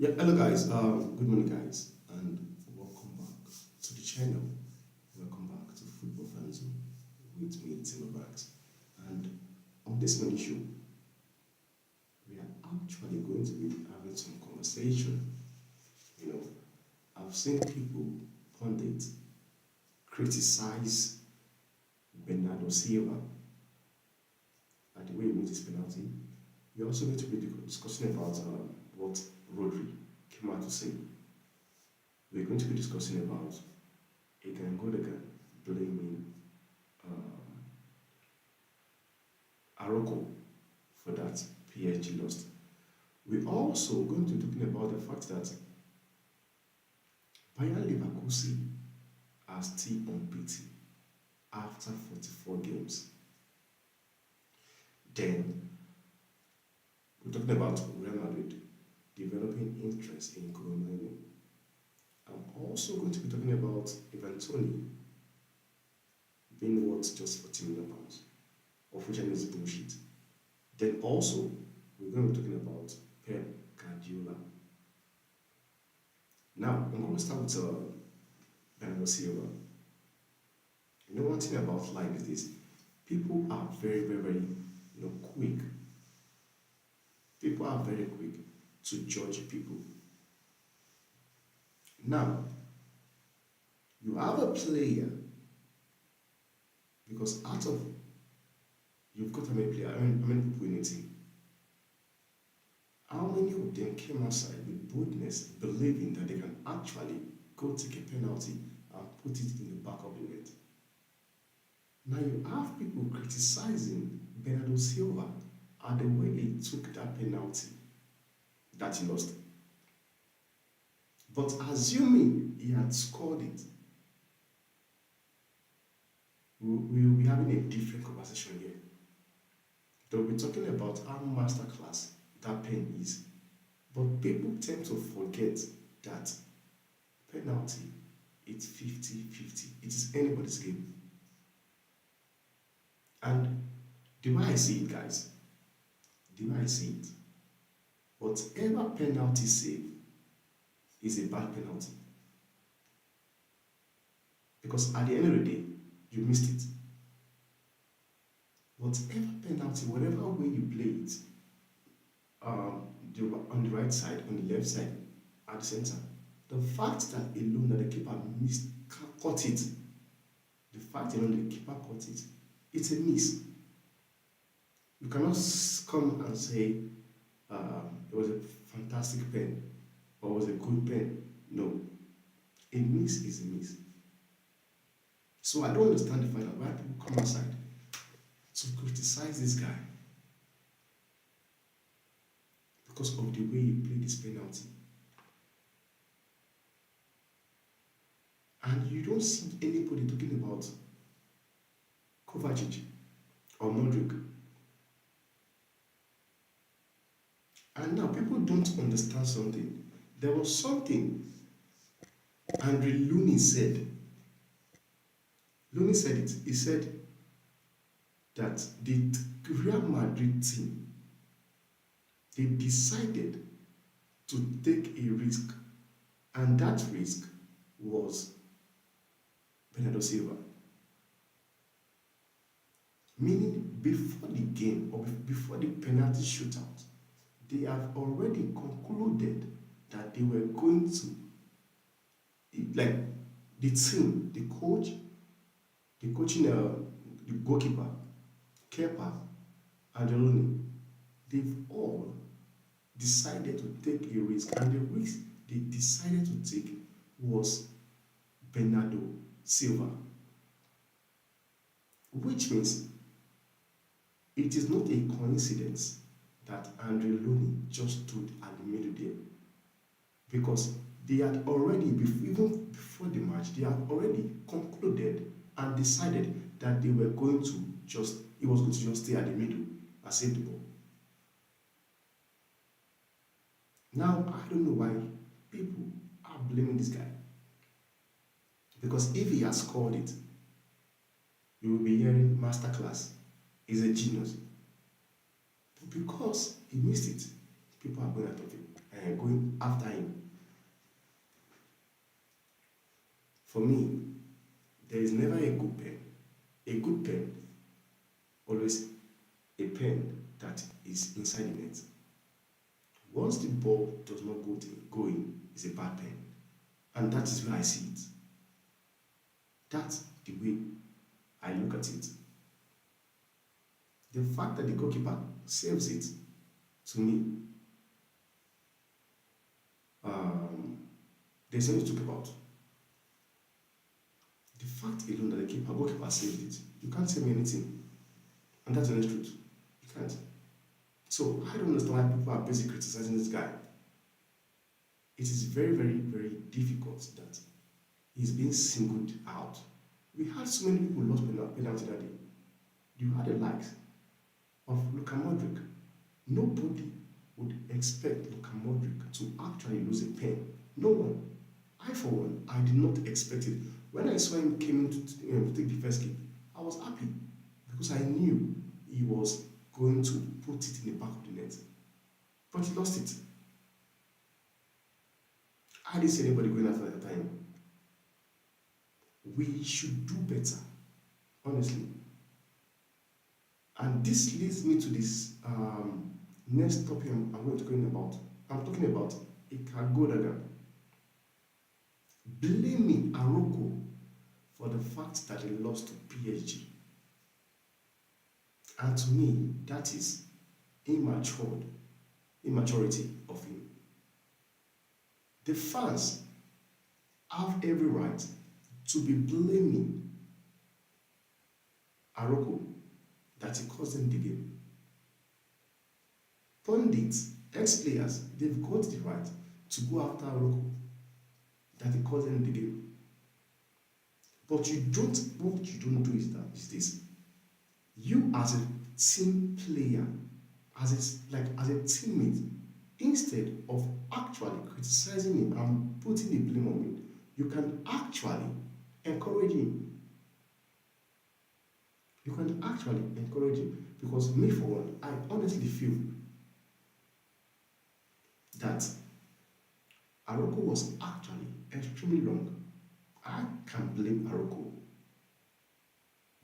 Yeah, hello guys. Good morning, guys, and welcome back to the channel. Welcome back to Football Fanzone with me, Timberbanks. And on this morning show, we are actually going to be having some conversation. You know, I've seen people pundit criticize Bernardo Silva and the way he made his penalty. We're also going to be discussing about what Rodri came out to say. We're going to be discussing about Gundogan blaming Araujo for that PSG lost. We're also going to be talking about the fact that BAYER Leverkusen are still unbeaten after 44 games. Then we're talking about Real Madrid developing interest in Kobbie Mainoo. I'm also going to be talking about Toney being worth just £40 million, of which I know is bullshit. Then also, we're going to be talking about Pep Guardiola. Now, I'm going to start with Bernardo Silva. You know, one thing about life is this: people are very quick. People are very quick to judge people. Now, you have a player, because out of you've got how many players, how many people in a team? How many of them came outside with boldness, believing that they can actually go take a penalty and put it in the back of the net? Now you have people criticizing Bernardo Silva at the way he took that penalty that he lost. But assuming he had scored it, we will be having a different conversation here. They'll be talking about how masterclass that pen is. But people tend to forget that penalty, it's 50-50. It is anybody's game. And the way I see it, guys, the way I see it, whatever penalty save is a bad penalty. Because at the end of the day, you missed it. Whatever penalty, whatever way you play it, on the right side, on the left side, at the center, the fact that alone that the keeper caught it, the fact alone the keeper caught it, it's a miss. You cannot come and say it was a fantastic pen or it was a good pen. No. A miss is a miss. So I don't understand the fact that why people come outside to criticize this guy because of the way he played this penalty. And you don't see anybody talking about Kovacic or Modric. And now people don't understand something. There was something Andre Looney said. Looney said it. He said that the Real Madrid team, they decided to take a risk, and that risk was Bernardo Silva. Meaning, before the game or before the penalty shootout, they have already concluded that they were going to, like the team, the coach, the coaching, the goalkeeper, Kepa, and Rooney, they've all decided to take a risk, and the risk they decided to take was Bernardo Silva, which means it is not a coincidence that Andre Looney just stood at the middle there, because they had already, even before the match, they had already concluded and decided that they were going to he was going to just stay at the middle and save the ball. Now, I don't know why people are blaming this guy, because if he has scored it, you will be hearing masterclass. He's a genius. But because he missed it, people are going to talk going after him. For me, there is never a good pen. A good pen, always a pen that is inside the net. Once the ball does not go in, it's a bad pen. And that is where I see it. That's the way I look at it. The fact that the goalkeeper saves it, to me, there's nothing to talk about. The fact alone that the goalkeeper saved it, you can't tell me anything. And that's the honest truth. You can't. So I don't understand why people are basically criticizing this guy. It is very, very, very difficult that he's being singled out. We had so many people lost penalty that day. You had the likes of Luka Modric. Nobody would expect Luka Modric to actually lose a pen. No one. I, for one, I did not expect it. When I saw him came in to take the first kick, I was happy because I knew he was going to put it in the back of the net. But he lost it. I didn't see anybody going after at the time. We should do better, honestly. And this leads me to this next topic I'm going to go about. I'm talking about Gundogan blaming Araujo for the fact that he lost to PSG. And to me, that is immaturity of him. The fans have every right to be blaming Araujo that he caused them the game. Pundits, ex-players, they've got the right to go after Araujo that he caused them the game. But what you don't do is this. You as a team player, as a teammate, instead of actually criticizing him and putting the blame on him, you can actually encourage him. You can actually encourage him, because me, for one, I honestly feel that Araujo was actually extremely long. I can blame Araujo.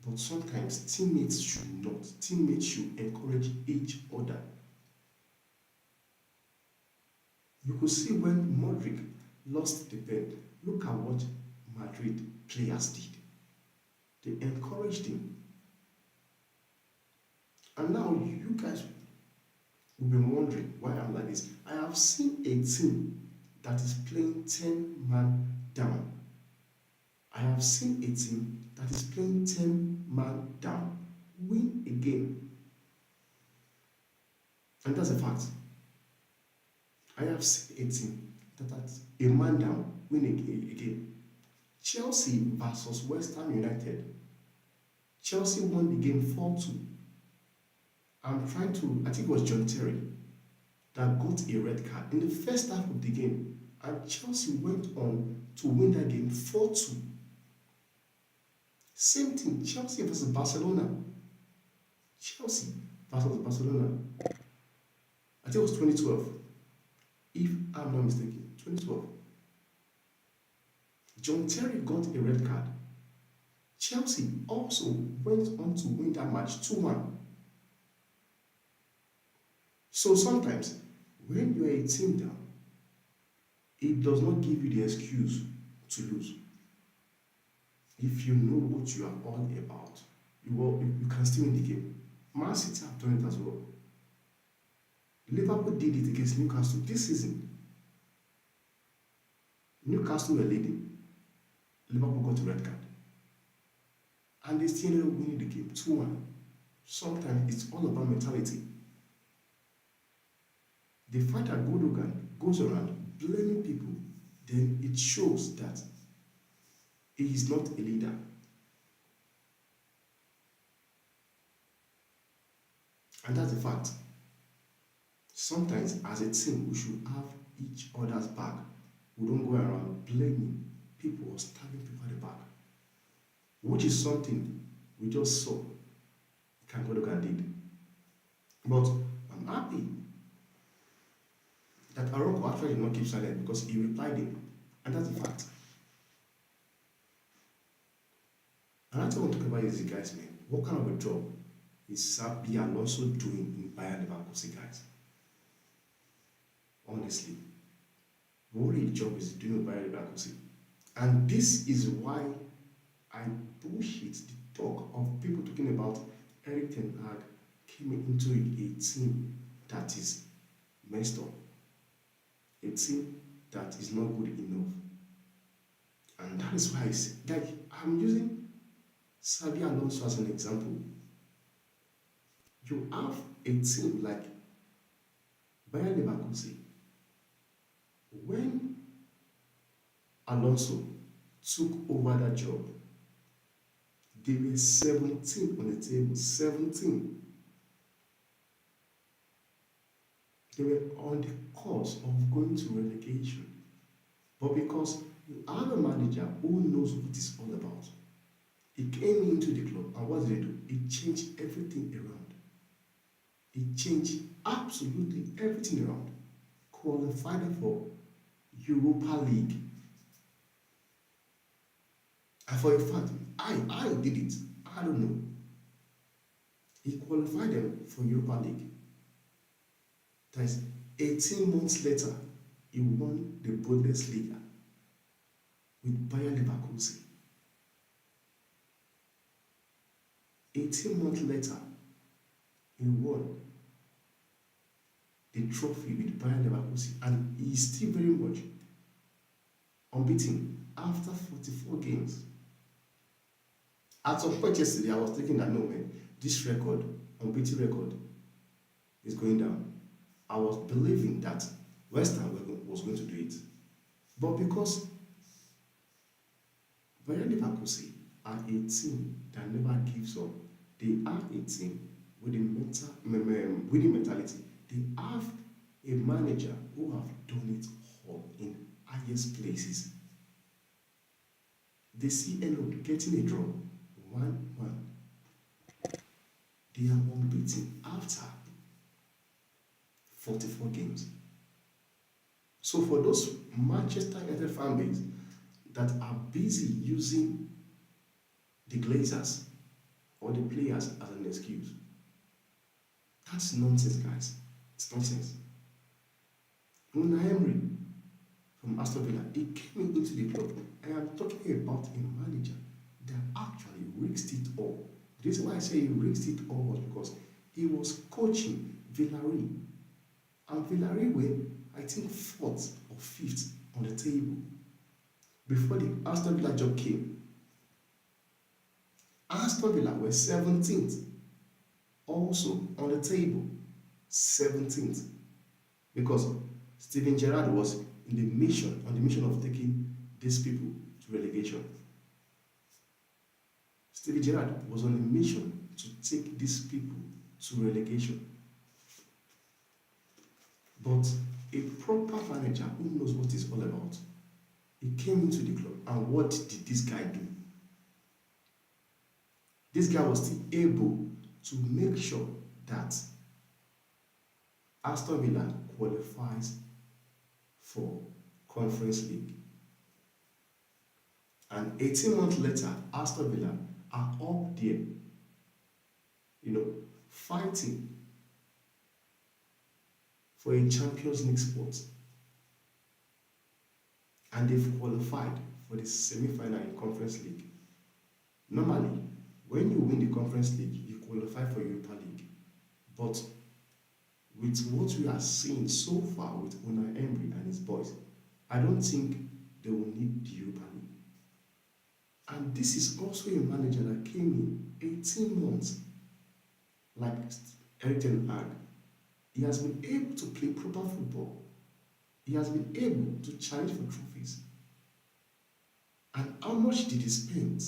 But sometimes teammates should not. Teammates should encourage each other. You could see when Modric lost the pen, look at what Madrid players did. They encouraged him. And now you guys will be wondering why I'm like this. I have seen a team that is playing 10-man down. I have seen a team that is playing 10-man down win a game. And that's a fact. I have seen a team that has a man down win a game. Chelsea versus West Ham United. Chelsea won the game 4-2. I think it was John Terry that got a red card in the first half of the game. And Chelsea went on to win that game 4-2. Same thing, Chelsea versus Barcelona. Chelsea versus Barcelona. I think it was 2012. If I'm not mistaken, 2012. John Terry got a red card. Chelsea also went on to win that match 2-1. So sometimes, when you are a team down, it does not give you the excuse to lose. If you know what you are all about, you can still win the game. Man City have done it as well. Liverpool did it against Newcastle this season. Newcastle were leading. Liverpool got a red card. And they still ended up winning the game 2-1. Sometimes it's all about mentality. The fact that Gundogan goes around blaming people, then it shows that he is not a leader. And that's the fact. Sometimes as a team, we should have each other's back. We don't go around blaming people or stabbing people at the back. Which is something we just saw Gundogan did. But I'm happy that Araujo actually did not keep silent because he replied him. And that's the fact. And I want to talk about is the guys, man. What kind of a job is Xabi Alonso doing in Bayer Leverkusen, guys? Honestly, what a job is he doing in Bayer Leverkusen? And this is why I bullshit the talk of people talking about Erik ten Hag came into a team that is messed up, a team that is not good enough. And that is why I say, like, I'm using Xabi Alonso as an example. You have a team like Bayer Leverkusen. When Alonso took over that job, they were 17 on the table. 17. They were on the course of going to relegation. But because you have a manager who knows what it's all about, he came into the club, and what did he do? He changed everything around. He changed absolutely everything around. Qualified for Europa League. And for a fact, I did it. I don't know. He qualified them for Europa League. That is 18 months later, he won the Bundesliga with Bayer Leverkusen. 18 months later, he won the trophy with Bayer Leverkusen, and he is still very much unbeaten after 44 games. At some point yesterday, I was thinking that no, man, this record, unbeaten record, is going down. I was believing that West Ham was going to do it. But because Bayer Leverkusen are a team that never gives up, they are a team with a winning mentality. They have a manager who have done it all in highest places. They see end getting a draw, 1-1. They are unbeaten after 44 games. So for those Manchester United fan base that are busy using the Glazers or the players as an excuse, that's nonsense, guys. It's nonsense. Unai Emery from Aston Villa, he came into the club. I am talking about a manager that actually risked it all. The reason why I say he risked it all was because he was coaching Villarreal. And Villarreal were, I think, 4th or 5th on the table before the Aston Villa job came. Aston Villa were 17th, also on the table, 17th, because Steven Gerrard was on the mission of taking these people to relegation. Steven Gerrard was on a mission to take these people to relegation. But a proper manager who knows what it's all about, he came into the club, and what did this guy do? This guy was still able to make sure that Aston Villa qualifies for Conference League. And 18 months later, Aston Villa are up there, fighting for a Champions League spot. And they've qualified for the semi-final in Conference League. Normally, when you win the Conference League, you qualify for Europa League. But with what we are seeing so far with Unai Emery and his boys, I don't think they will need the Europa League. And this is also a manager that came in 18 months, like Erik ten Hag. He has been able to play proper football. He has been able to challenge for trophies. And how much did he spend?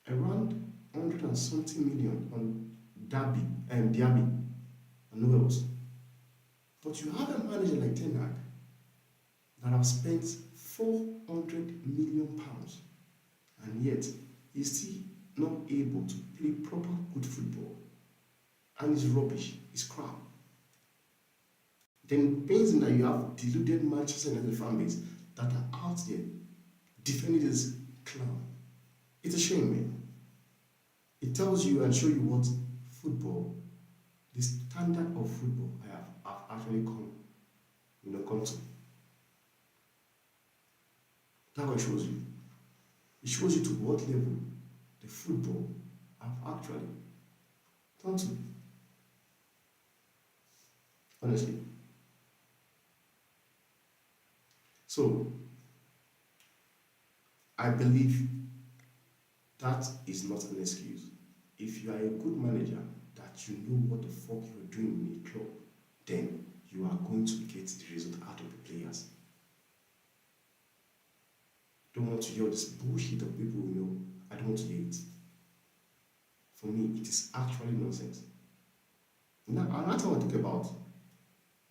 Around 100 and something million on Diaby, and who else? But you have a manager like Ten Hag that have spent 400 million pounds, and yet he's still not able to play proper good football. and it's rubbish, it's crap. Then it pains me that you have deluded Manchester United fan base that are out there defending this clown. It's a shame, man. It tells you and show you what football, the standard of football I've actually come to. That's what it shows you. It shows you to what level the football have actually come to. Honestly. So, I believe that is not an excuse. If you are a good manager, that you know what the fuck you're doing in a club, then you are going to get the result out of the players. Don't want to hear this bullshit of people, I don't want to hear it. For me, it is actually nonsense. Now, another thing I want to talk about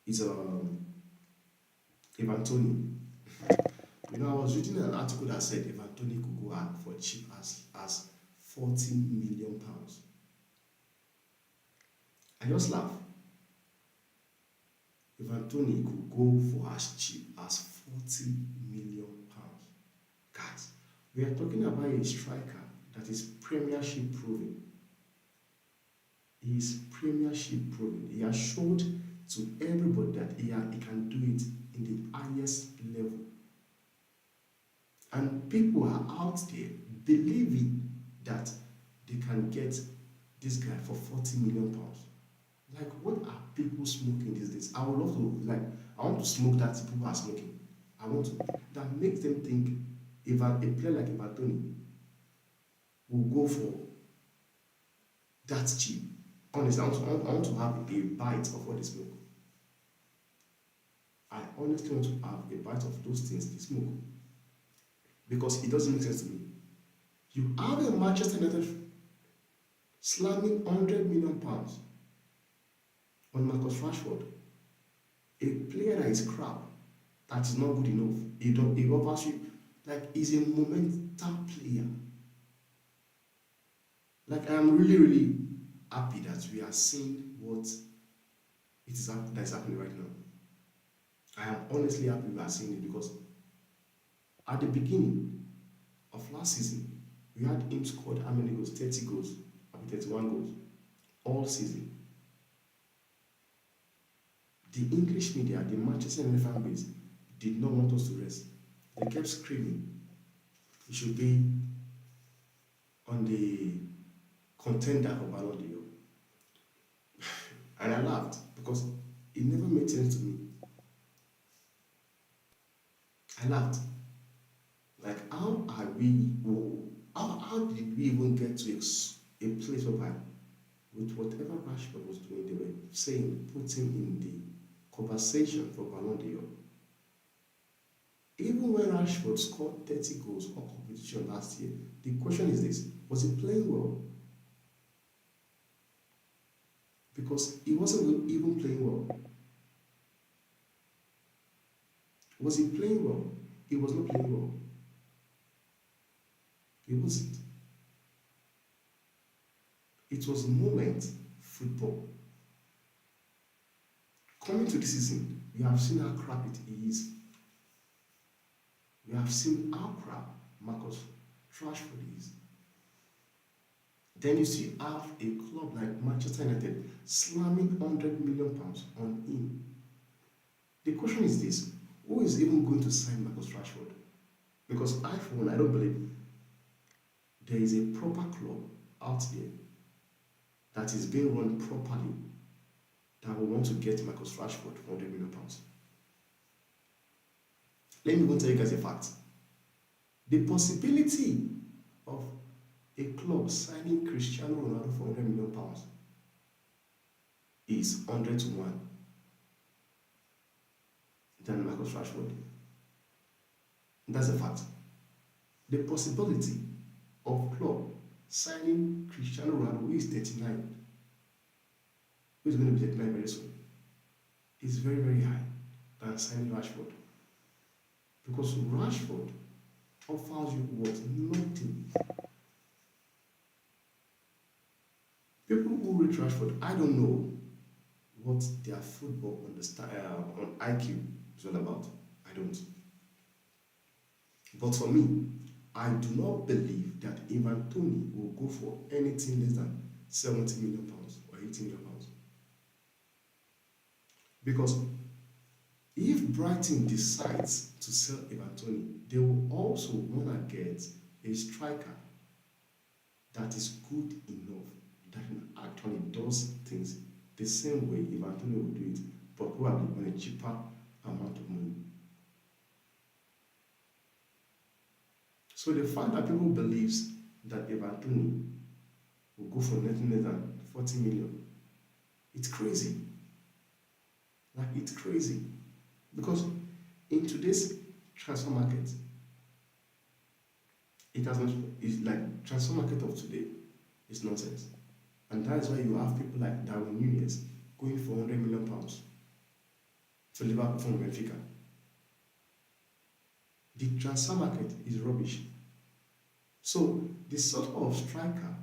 is Toney. I was reading an article that said Toney could go out for cheap as 40 million pounds. I just laugh. Toney could go for as cheap as 40 million pounds. Guys, we are talking about a striker that is premiership proven. He is premiership proven. He has showed to everybody that he can do it in the highest level. And people are out there believing that they can get this guy for 40 million pounds. Like, what are people smoking these days? I would love to, I want to smoke that people are smoking. That makes them think if a player like Toney will go for that cheap. Honestly, I want to have a bite of what they smoke. I honestly want to have a bite of those things they smoke. Because it doesn't make sense to me. You have a Manchester United slamming 100 million pounds on Marcus Rashford, a player that is crap, that is not good enough. He offers you, he's a momental player. I am really, really happy that we are seeing what that is happening right now. I am honestly happy we are seeing it because at the beginning of last season, we had him scored how many goals? 30 goals, 31 goals, all season. The English media, the Manchester United fan base, did not want us to rest. They kept screaming, he should be on the contender for Ballon d'Or. And I laughed because it never made sense to me. I laughed. How did we even get to a place whereby, with whatever Rashford was doing, they were saying, put him in the conversation for Ballon d'Or. Even when Rashford scored 30 goals for competition last year, the question is this: was he playing well? Because he wasn't even playing well. Was he playing well? He was not playing well. He wasn't. It was moment football. Coming to this season, we have seen how crap it is. We have seen how crap Marcus Rashford is. Then you see have a club like Manchester United slamming 100 million pounds on him. The question is this: who is even going to sign Marcus Rashford? Because I don't believe there is a proper club out there that is being run properly that will want to get Marcus Rashford for 100 million pounds. Let me go tell you guys a fact. The possibility of a club signing Cristiano Ronaldo for 100 million pounds is 100 to 1 than Marcus Rashford. That's a fact. The possibility of club signing Cristiano Ronaldo, who is 39, who is going to be 39 very soon, is very, very high than signing Rashford. Because Rashford offers you what? Nothing. People who read Marcus Rashford, I don't know what their football on IQ is all about. I don't. But for me, I do not believe that Ivan Toney will go for anything less than 70 million pounds or 80 million pounds. Because if Brighton decides to sell Ivan Toney, they will also want to get a striker that is good enough, that actually does things the same way Ivan Toney will do it, but probably on a cheaper amount of money. So the fact that people believes that Ivan Toney will go for nothing less than 40 million, it's crazy. Like, it's crazy. Because in today's transfer market, it has not, it's like transfer market of today is nonsense. And that is why you have people like Darwin Núñez going for 100 million pounds to Liverpool from Benfica. The transfer market is rubbish. So the sort of striker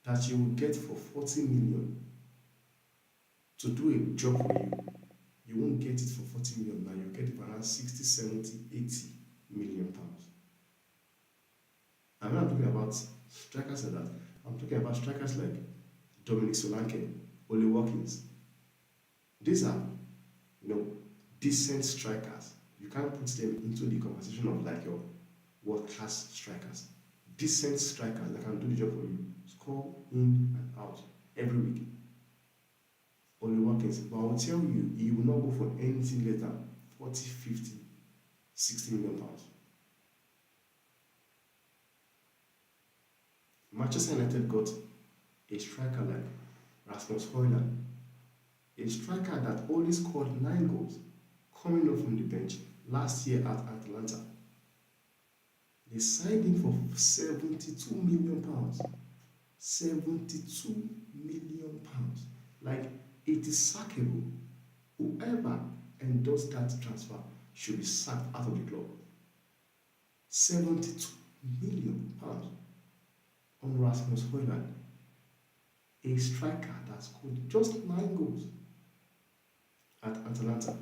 that you will get for 40 million to do a job for you, you won't get it for 40 million now, you'll get it for around 60, 70, 80 million pounds. I'm not talking about strikers like that. I'm talking about strikers like Dominic Solanke, Oli Watkins. These are, decent strikers. You can't put them into the conversation of like your world-class strikers. Decent strikers that can do the job for you. Score in and out every week. Oli Watkins. But I will tell you, he will not go for anything less than 40, 50, 60 million pounds. Manchester United got a striker like Rasmus Højlund, a striker that only scored 9 goals coming up from the bench last year at Atlanta. They signed him for 72 million pounds. 72 million pounds. Like, it is sackable. Whoever endorsed that transfer should be sacked out of the club. 72 million pounds on Rasmus Højlund, a striker that scored just 9 goals at Atalanta.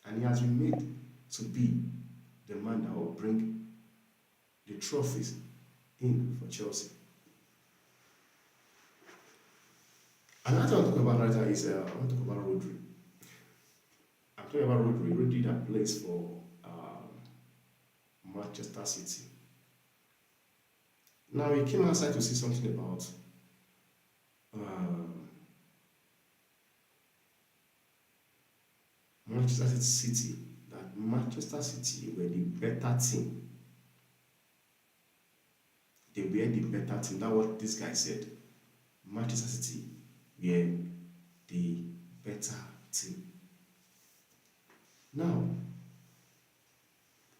And he has been made to be the man that will bring the trophies in for Chelsea. Another thing I want to talk about right now is I want to talk about Rodri. I'm talking about Rodri that plays for Manchester City. Now he came outside to say something about Manchester City, that Manchester City were the better team. They were the better team. That's what this guy said. Manchester City were the better team. Now,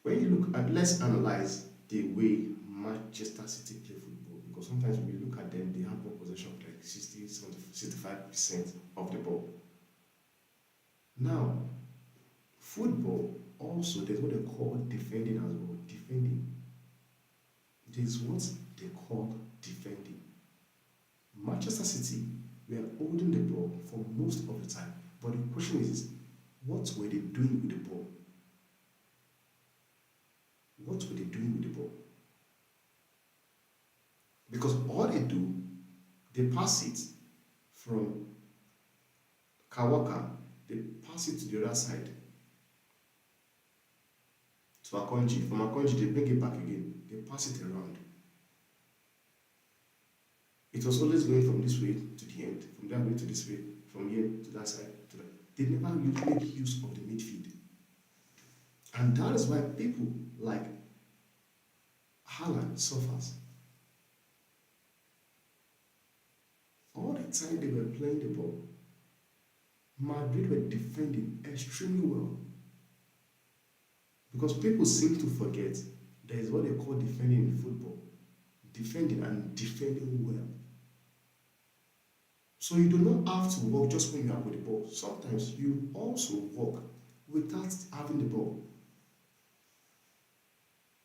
when you look at, let's analyze the way Manchester City play football, because sometimes when you look at them, they have more possession, like 60, 70, 65% of the ball. Now, football also, there's what they call defending as well. Defending. There's what they call defending. Manchester City were holding the ball for most of the time, but the question is, what were they doing with the ball? What were they doing with the ball? Because all they do, they pass it from Kawaka, they pass it to the other side, to Akonji. From Akonji, they bring it back again. They pass it around. It was always going from this way to the end, from that way to this way, from here to that side to that. They never make use of the midfield. And that is why people like Haaland suffers. All the time they were playing the ball, Madrid were defending extremely well. Because people seem to forget there is what they call defending in football. Defending and defending well. So you do not have to work just when you are with the ball. Sometimes you also work without having the ball.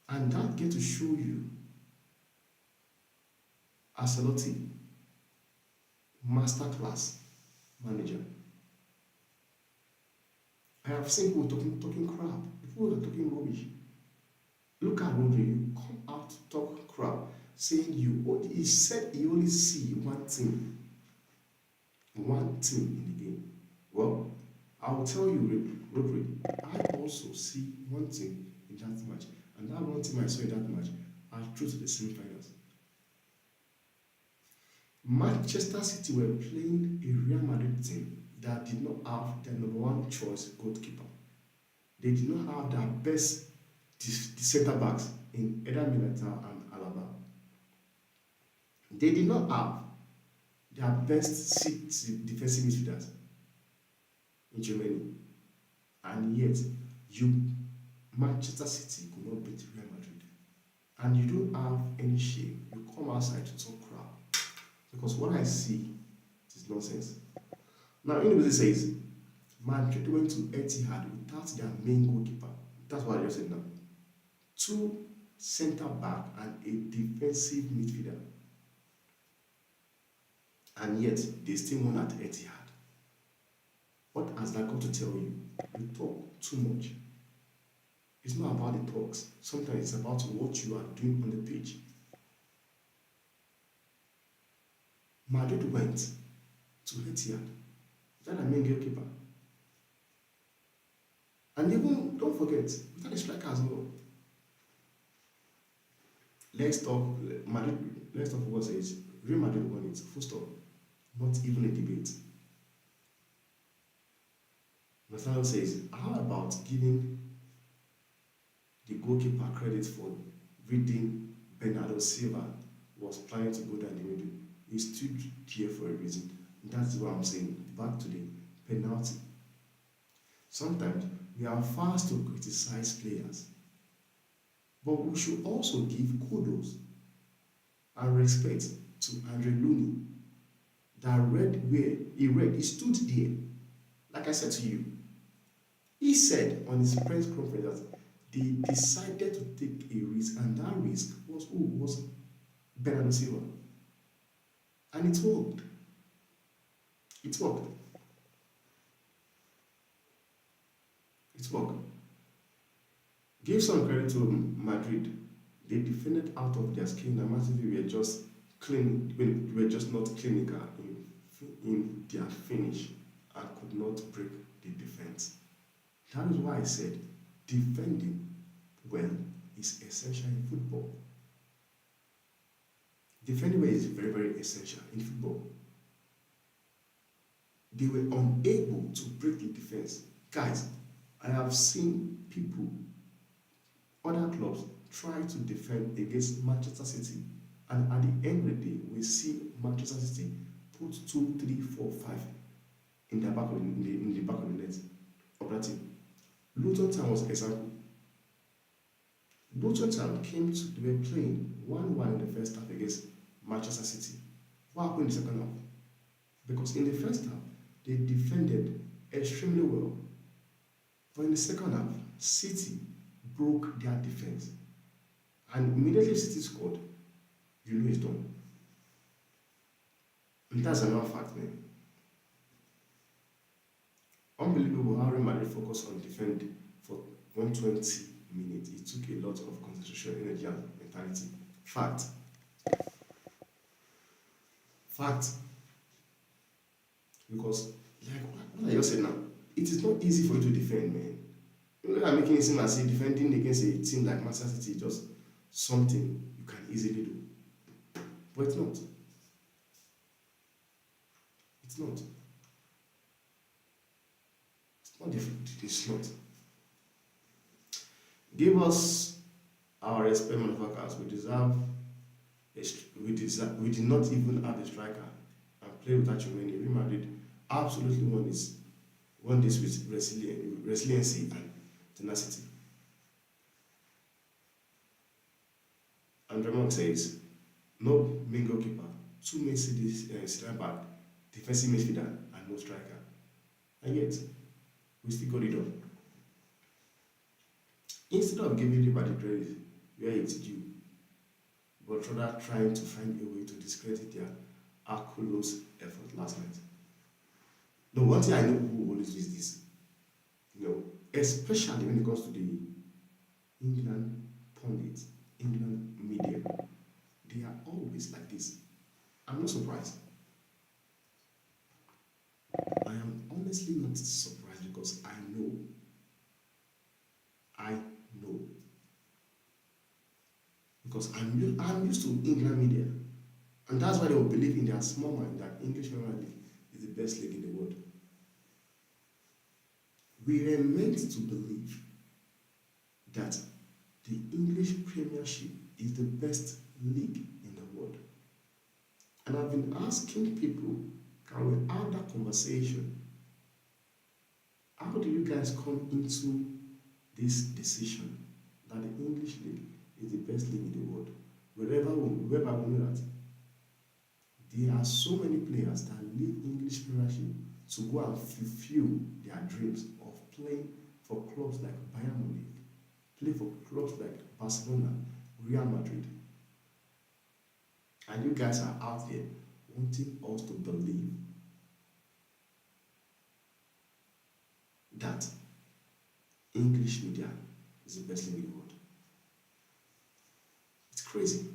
And that gets to show you Ancelotti, masterclass manager. I have seen people talking crap. People are talking rubbish. Look at Rodri, you come out to talk crap, saying he said he only see one thing in the game. Well, I will tell you, Rodri, I also see one thing in that match, and that one thing I saw in that match are through to the semi-finals. Manchester City were playing a Real Madrid team that did not have their number one choice goalkeeper. They did not have their best the centre backs in Eder Militao and Alaba. They did not have their best defensive midfielders in Germany, and yet Manchester City could not beat Real Madrid. And you don't have any shame. You come outside to talk crap, because what I see is nonsense. Now, anybody says Madrid went to Etihad without their main goalkeeper. That's what I just said now. 2 centre back and a defensive midfielder, and yet they still won at Etihad. What has that got to tell you? You talk too much. It's not about the talks. Sometimes it's about what you are doing on the pitch. Madrid went to Etihad without a main goalkeeper, and even, don't forget, without a striker as well. Let's talk what says Real Madrid won it, full stop. Not even a debate. Bernardo says, how about giving the goalkeeper credit for reading Bernardo Silva was planning to go down the middle? He stood here for a reason. That's what I'm saying. Back to the penalty. Sometimes we are fast to criticize players, but we should also give kudos and respect to Andre Looney that read where he stood there. Like I said to you, he said on his press conference that they decided to take a risk, and that risk was who? Was Bernardo Silva. And it worked. It worked. It worked. Give some credit to Madrid. They defended out of their skin, and Man City were just not clinical in their finish and could not break the defense. That is why I said defending well is essential in football. Defending well is very, very essential in football. They were unable to break the defense. Guys, I have seen people, other clubs, try to defend against Manchester City, and at the end of the day, we see Manchester City put 2, 3, 4, 5 in the back of the net of that team. Luton Town was an example. Luton Town they were playing 1-1 in the first half against Manchester City. What happened in the second half? Because in the first half, they defended extremely well. But in the second half, City broke their defense. And immediately City scored, you know it's done. And that's another fact, man. Unbelievable how Real Madrid focused on defending for 120 minutes. It took a lot of concentration, energy, and mentality. Fact. Because, like what I just said now, it is not easy for you to defend, man. I'm making it seem as if defending against a team like Manchester City is just something you can easily do. But it's not. It's not. It's not difficult. It's not. Give us our respect, motherfuckers. We did not even have a striker and play without Toney. Real Madrid absolutely won this with resiliency and tenacity. And Ramon says, no main goalkeeper, 2 main centre back, defensive midfielder, and no striker. And yet, we still got it done. Instead of giving everybody credit where it's due, but rather trying to find a way to discredit their Akulo's effort last night. The one thing I know who always is this, especially when it comes to the England pundits, England media, they are always like this. I'm not surprised. I am honestly not surprised because I know. Because I'm used to England media. And that's why they will believe in their small mind that English Premier League is the best league in the world. We are meant to believe that the English Premiership is the best league in the world. And I've been asking people, can we have that conversation? How do you guys come into this decision that the English league is the best league in the world? Wherever we know that there are so many players that leave English Premiership to go and fulfill their dreams of playing for clubs like Bayern Munich, play for clubs like Barcelona, Real Madrid. And you guys are out there wanting us to believe that English media is the best league in the world. It's crazy.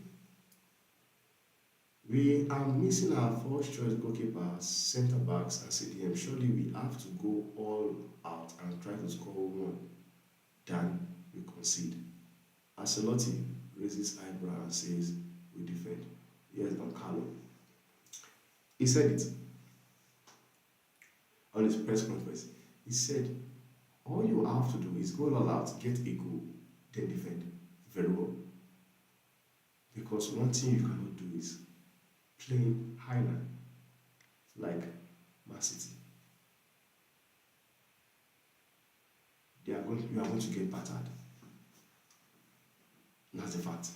We are missing our first choice goalkeepers, centre backs, and CDM. Surely we have to go all out and try to score one than we concede. Ancelotti raises eyebrow and says, we defend. Yes, Don Carlo. He said it on his press conference. He said, all you have to do is go all out, get a goal, then defend. Very well. Because one thing you cannot do is playing Highland like Man City. You are going to get battered. That's the fact.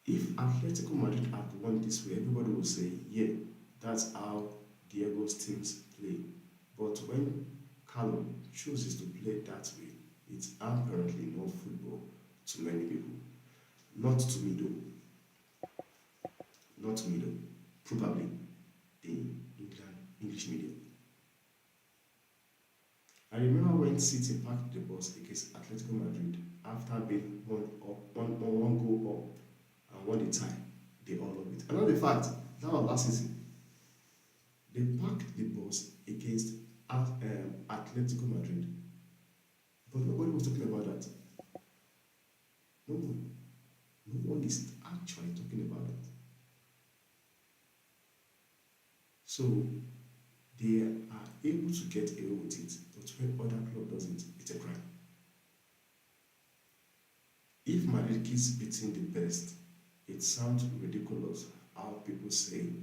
If Atletico Madrid had won this way, everybody would say, yeah, that's how Diego's teams play. But when Carlo chooses to play that way, it's apparently not football to many people. Not to me though. Not to me though. Probably the English media. I remember when City packed the bus against Atletico Madrid after being one goal up and won the tie. They all love it. Another fact, that was last season. They packed the bus against Atletico Madrid. But nobody was talking about that. No one. No one is actually talking about that. So they are able to get away with it, but when other club does it, it's a crime. If Madrid keeps beating the best, it sounds ridiculous how people say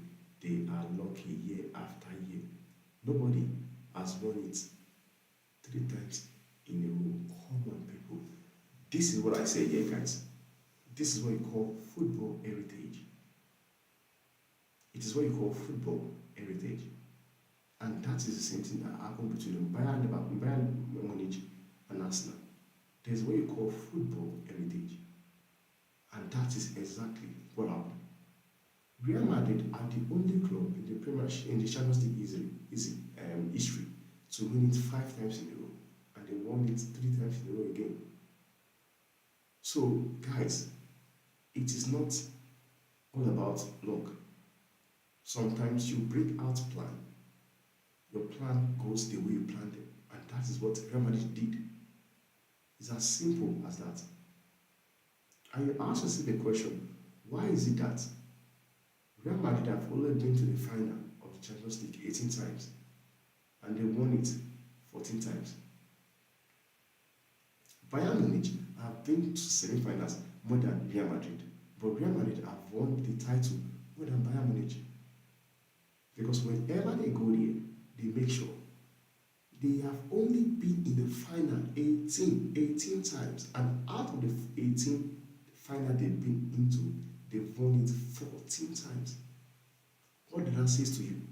they are lucky year after year. Nobody has won it 3 times in a row. Come on, people. This is what I say here, guys. This is what you call football heritage. It is what you call football heritage. And that is the same thing that happened between Bayern Munich and Arsenal. There's what you call football heritage. And that is exactly what happened. Real Madrid are the only club in the Premiership, in the Champions League history to win it 5 times in a row. And they won it 3 times in a row again. So, guys, it is not all about luck. Sometimes you break out plan. Your plan goes the way you planned it. And that is what Real Madrid did. It's as simple as that. And you ask yourself the question, why is it that Real Madrid have only been to the final of the Champions League 18 times and they won it 14 times? Bayern Munich have been to semi-finals more than Real Madrid, but Real Madrid have won the title more than Bayern Munich. Because whenever they go there, they make sure they have only been in the final 18 times, and out of the 18 final they've been into, they've won it 14 times. What does that say to you?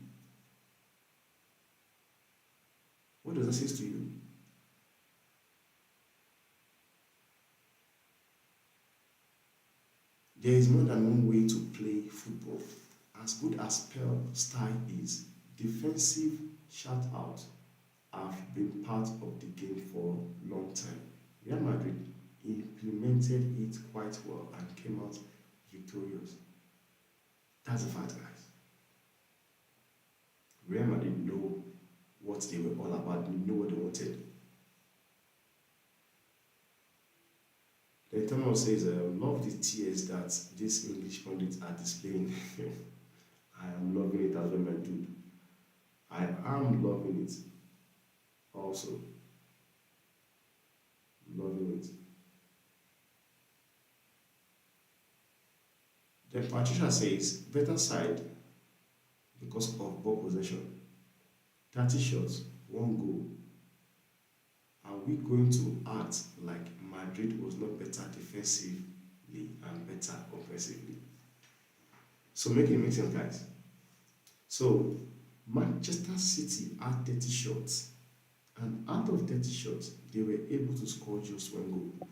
What does that say to you? There is more than one way to play football. As good as Pep style is, defensive shout-out have been part of the game for a long time. Real Madrid implemented it quite well and came out victorious. That's a fact, guys. Real Madrid know what they were all about, they know what they wanted. Then Thomas says, I love the tears that these English pundits are displaying. I am loving it as well, my dude. I am loving it. Also, loving it. Then Patricia says, better side because of ball possession. 30 shots, 1 goal. Are we going to act like Madrid was not better defensively and better offensively? So make it make sense, guys. So Manchester City had 30 shots, and out of 30 shots, they were able to score just 1 goal.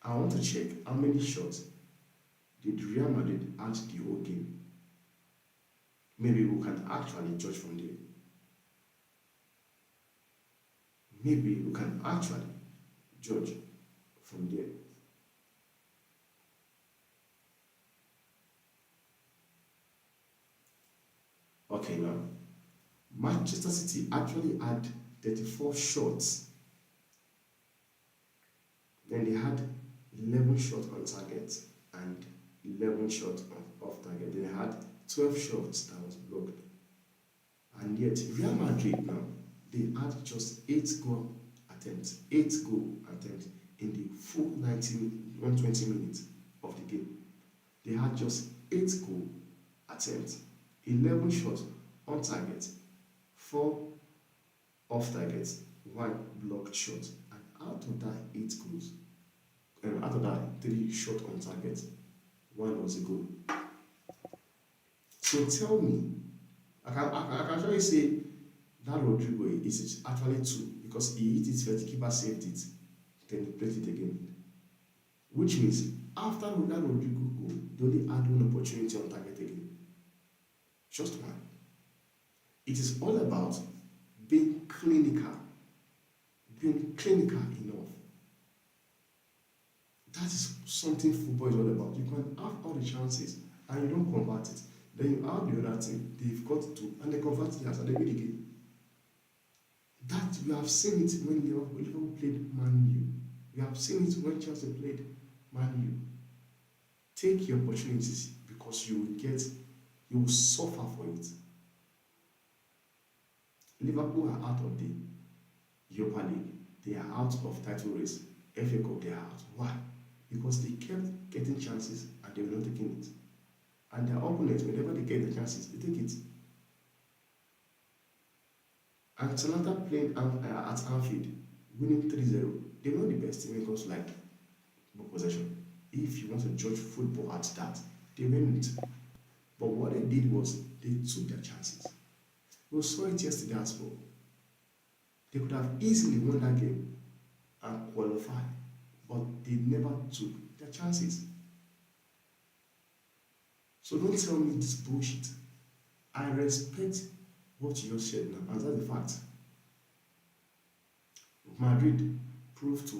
I want to check how many shots did Real Madrid add the whole game. Maybe we can actually judge from there. Maybe we can actually judge from there. Okay, now Manchester City actually had 34 shots. Then they had 11 shots on target and 11 shots off target. They had 12 shots that was blocked. And yet Real Madrid now, they had just 8 goal attempts in the full 120 minutes of the game. They had just 8 goal attempts, 11 shots on target, 4 off target, 1 blocked shot, and out of that 8 goals, and out of that 3 shots on target, 1 was a goal. So tell me, I can actually say that Rodri is actually 2 because he hit it first, the keeper saved it, then he played it again. Which means after that Rodri goal, they only had 1 opportunity on target again. Just 1. It is all about being clinical enough. That is something football is all about. You can have all the chances and you don't convert it. Then you have the other team, they've got to, and they convert it and they win the game. That we have seen it when Liverpool played Man U. We have seen it when Chelsea played Man U. Take your opportunities because you will suffer for it. Liverpool are out of the Europa League. They are out of title race. FA Cup, they are out. Why? Because they kept getting chances and they were not taking it. And their opponents, whenever they get the chances, they take it. And Atalanta playing at Anfield, winning 3-0. They were not the best team because like possession. If you want to judge football at that, they win it. But what they did was they took their chances. We saw it yesterday as well. They could have easily won that game and qualified, but they never took their chances. So don't tell me this bullshit. I respect what you just said now, and that's the fact. Madrid proved to